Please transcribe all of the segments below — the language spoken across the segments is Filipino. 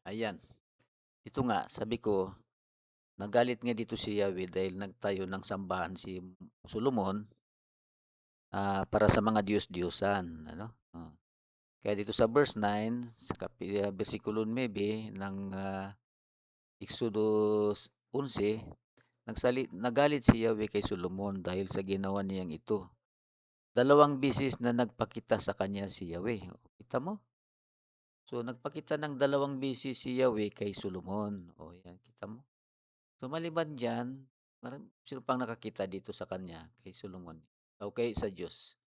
Ayan, ito nga sabi ko, nagalit nga dito si Yahweh dahil nagtayo ng sambahan si Solomon, para sa mga diyos-diyosan, ano? Kaya dito sa verse 9, sa bersikulo 9 ng Exodus 11, nagalit si Yahweh kay Solomon dahil sa ginawa niyang ito. Dalawang bisis na nagpakita sa kanya si Yahweh. O, kita mo? So, nagpakita ng dalawang bisis si Yahweh kay Solomon. O, yan, kita mo? So, maliban dyan, sino pang nakakita dito sa kanya, kay Solomon? Okay, sa Diyos.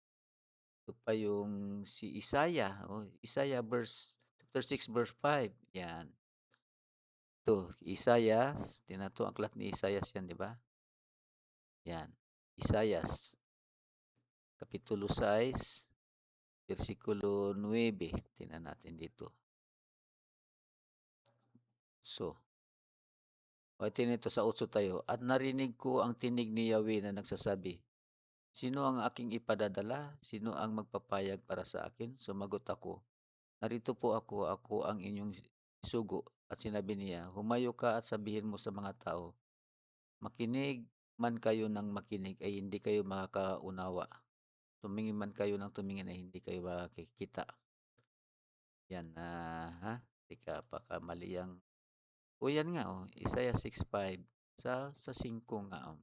Ito pa yung si Isaiah. O, Isaiah chapter 6, verse 5. Yan. Ito, Isaiah. Tinato, aklat ni Isaiah yan, di ba? Yan. Isaiah, kapitulo 6, versikulo 9. Tingnan natin dito. So, ito sa 8 tayo. At narinig ko ang tinig ni Yahweh na nagsasabi, sino ang aking ipadadala? Sino ang magpapayag para sa akin? Sumagot ako, narito po ako ang inyong sugo. At sinabi niya, humayo ka at sabihin mo sa mga tao, makinig man kayo ng makinig ay hindi kayo makakaunawa. Tumingin man kayo ng tumingin ay hindi kayo makikita. Yan, tika, baka mali ang... O yan nga, Isaiah 6:5 sa 5 nga.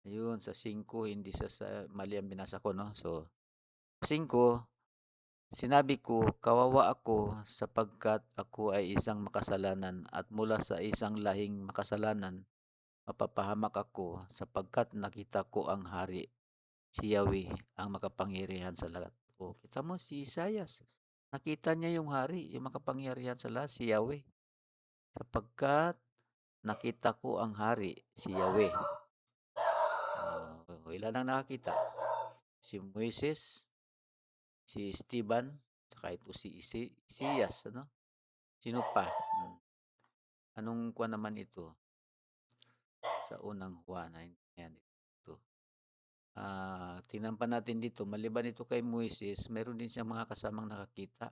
Ayun, sa 5, hindi sa mali ang binasa ko, no? So, 5, sinabi ko, kawawa ako sapagkat ako ay isang makasalanan at mula sa isang lahing makasalanan, mapapahamak ako sapagkat nakita ko ang hari, si Yahweh, ang makapangyarihan sa lahat. O, kita mo, si Isaias, nakita niya yung hari, yung makapangyarihan sa lahat, si Yahweh. Sapagkat nakita ko ang hari, si Yahweh. Ilan ang nakakita? Si Moises, si Esteban, saka ito si Isaias, ano? Sino pa? Anong kuha naman ito? Sa unang Juan, yan ito. Tingnan pa natin dito, maliban ito kay Moises, meron din siyang mga kasamang nakakita.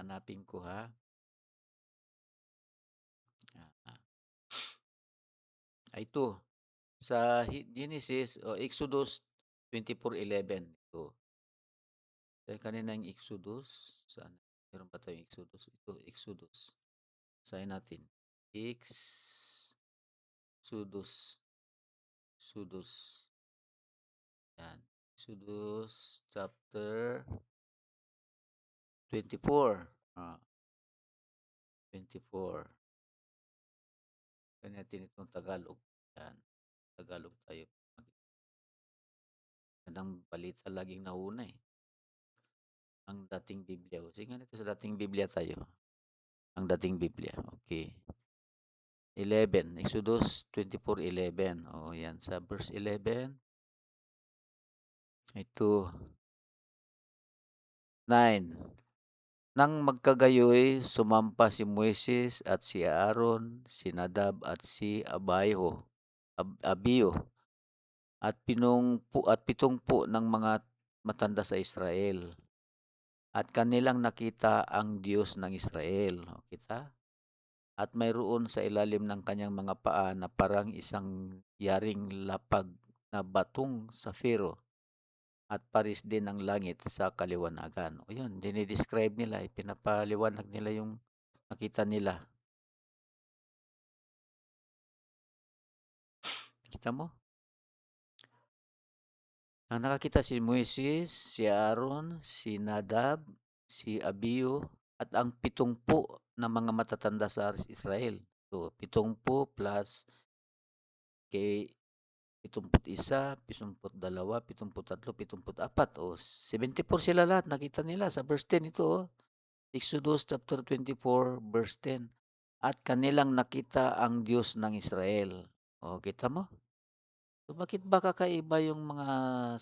Hanapin ko ha. Ito, sa Genesis o Exodus 24:11. Ito. Kanina yung Exodus. Saan? Meron pa tayong Exodus. Ito, Exodus. Sayin natin. Exodus. Exodus. Yan. Exodus chapter 24. 24. Kaya natin itong Tagalog. Yan. Tagalog tayo. Ang balita laging nauna eh. Ang dating Biblia. Sige nga nito sa dating Biblia tayo. Ang dating Biblia. Okay. 11. Exodus 24:11. Yan. Sa verse 11. Ito. 9. Nang magkagayoy, sumampa si Moises at si Aaron, si Nadab at si Abiyo, at 70 ng mga matanda sa Israel. At kanilang nakita ang Diyos ng Israel. Kita? At mayroon sa ilalim ng kanyang mga paa na parang isang yaring lapag na batong safiro at paris din ng langit sa kaliwanagan. O yun, dinidescribe nila, pinapaliwanag nila yung nakita nila. Kita mo? Ang nakakita si Moises, si Aaron, si Nadab, si Abiyo, at ang 70 na mga matatanda sa Israel. So, 70 plus kay 71, 72, 73, 74. O, 74 sila lahat. Nakita nila sa verse 10 ito. Exodus chapter 24, verse 10. At kanilang nakita ang Diyos ng Israel. O, kita mo? So, bakit ba kakaiba yung mga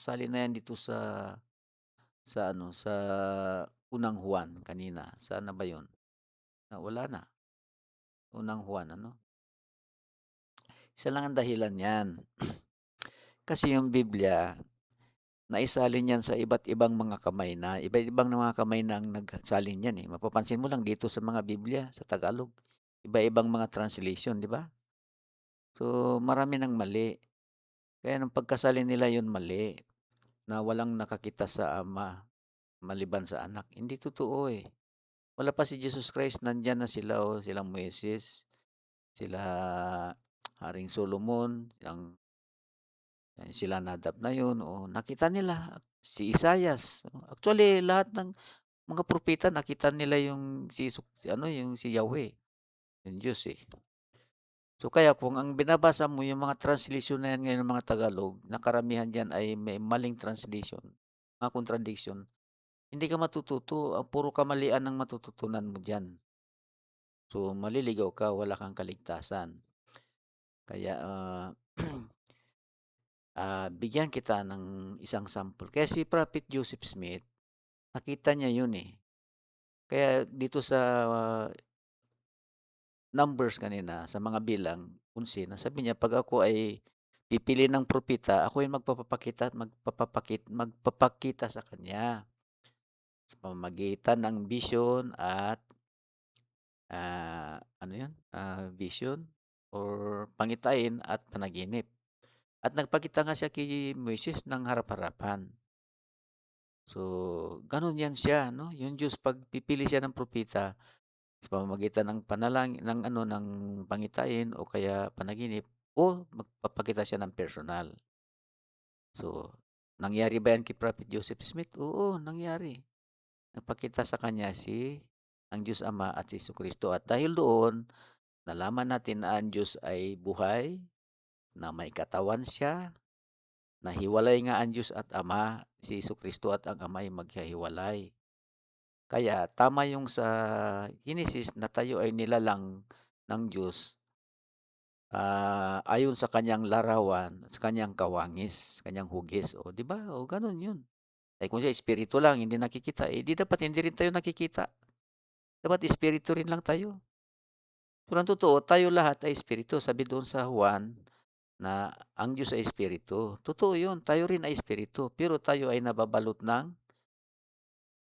salin na yan dito sa unang Juan kanina? Saan na ba yun? Wala na. Unang Juan, ano? Isa lang ang dahilan yan. Kasi yung Biblia, naisalin yan sa iba't ibang mga kamay na iba't ibang mga kamay na ang nagsalin yan, eh. Mapapansin mo lang dito sa mga Biblia sa Tagalog, iba-ibang mga translation, 'di ba? So, marami ng mali. Kaya nung pagkasalin nila yun mali, na walang nakakita sa Ama maliban sa Anak. Hindi totoo, eh. Wala pa si Jesus Christ, nandiyan na sila, oh, sila Moises, sila Haring Solomon, sila Nadab na yun, oh, nakita nila. Si Isaias, oh. Actually, lahat ng mga propeta nakita nila yung yung si Yahweh, yung Diyos, eh. So kaya kung ang binabasa mo yung mga translation na yan ngayon ng mga Tagalog, na karamihan diyan ay may maling translation, mga contradiction, hindi ka matututo, puro kamalian ang matututunan mo diyan. So maliligaw ka, wala kang kaligtasan. Kaya bigyan kita ng isang sample. Kaya si Prophet Joseph Smith, nakita niya yun, eh. Kaya dito sa numbers kanina, sa mga bilang, 11, sabi niya, pag ako ay pipili ng propeta, ako yung magpapakita sa kanya sa pamamagitan ng vision at vision or pangitain at panaginip. At nagpakita nga siya kay Moises ng harap-harapan. So, ganun yan siya, no? Yung Diyos, pag pipili siya ng propeta, sa pamamagitan ng ng pangitain o kaya panaginip, o magpapakita siya ng personal. So, nangyari ba yan kay Prophet Joseph Smith? Oo, nangyari. Nagpakita sa kanya ang Diyos Ama at si Jesucristo. At dahil doon, nalaman natin na ang Diyos ay buhay, na may katawan siya, na hiwalay nga ang Diyos at Ama, si Jesucristo at ang Ama ay maghihiwalay. Kaya tama yung sa Genesis na tayo ay nilalang ng Diyos, ayon sa kanyang larawan, sa kanyang kawangis, kanyang hugis. O, di ba? O, ganun yun. Kung siya espiritu lang, hindi nakikita, di dapat hindi rin tayo nakikita. Dapat espiritu rin lang tayo. Pero ang totoo, tayo lahat ay espiritu. Sabi doon sa Juan na ang Diyos ay espiritu. Totoo yun, tayo rin ay espiritu. Pero tayo ay nababalot ng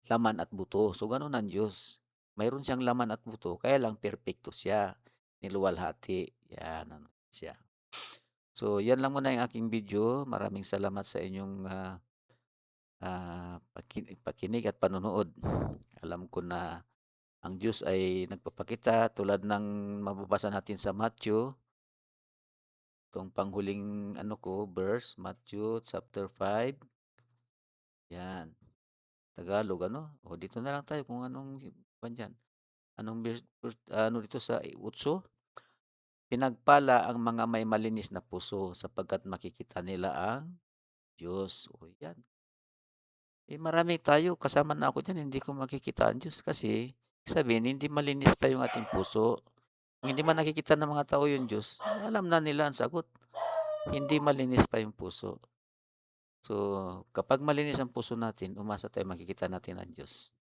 laman at buto. So, ganun ang Diyos. Mayroon siyang laman at buto, kaya lang perfecto siya. Niluwalhati. Yan, ano siya. So, yan lang muna yung aking video. Maraming salamat sa inyong pakinig at panonood. Alam ko na ang Diyos ay nagpapakita tulad ng mababasa natin sa Matthew, itong panghuling verse, Matthew chapter 5. Yan. Tagalog, ano? O, dito na lang tayo kung anong dyan. Anong dito sa 8? Pinagpala ang mga may malinis na puso sapagkat makikita nila ang Diyos. O, yan. Marami tayo, kasama na ako dyan, hindi ko makikita ang Diyos kasi sabihin, hindi malinis pa yung ating puso. Kung hindi man nakikita ng mga tao yung Diyos, alam na nila ang sagot. Hindi malinis pa yung puso. So, kapag malinis ang puso natin, umasa tayo makikita natin ang Diyos.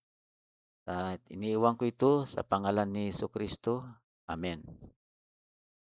At iniiwan ko ito sa pangalan ni Jesucristo. Amen.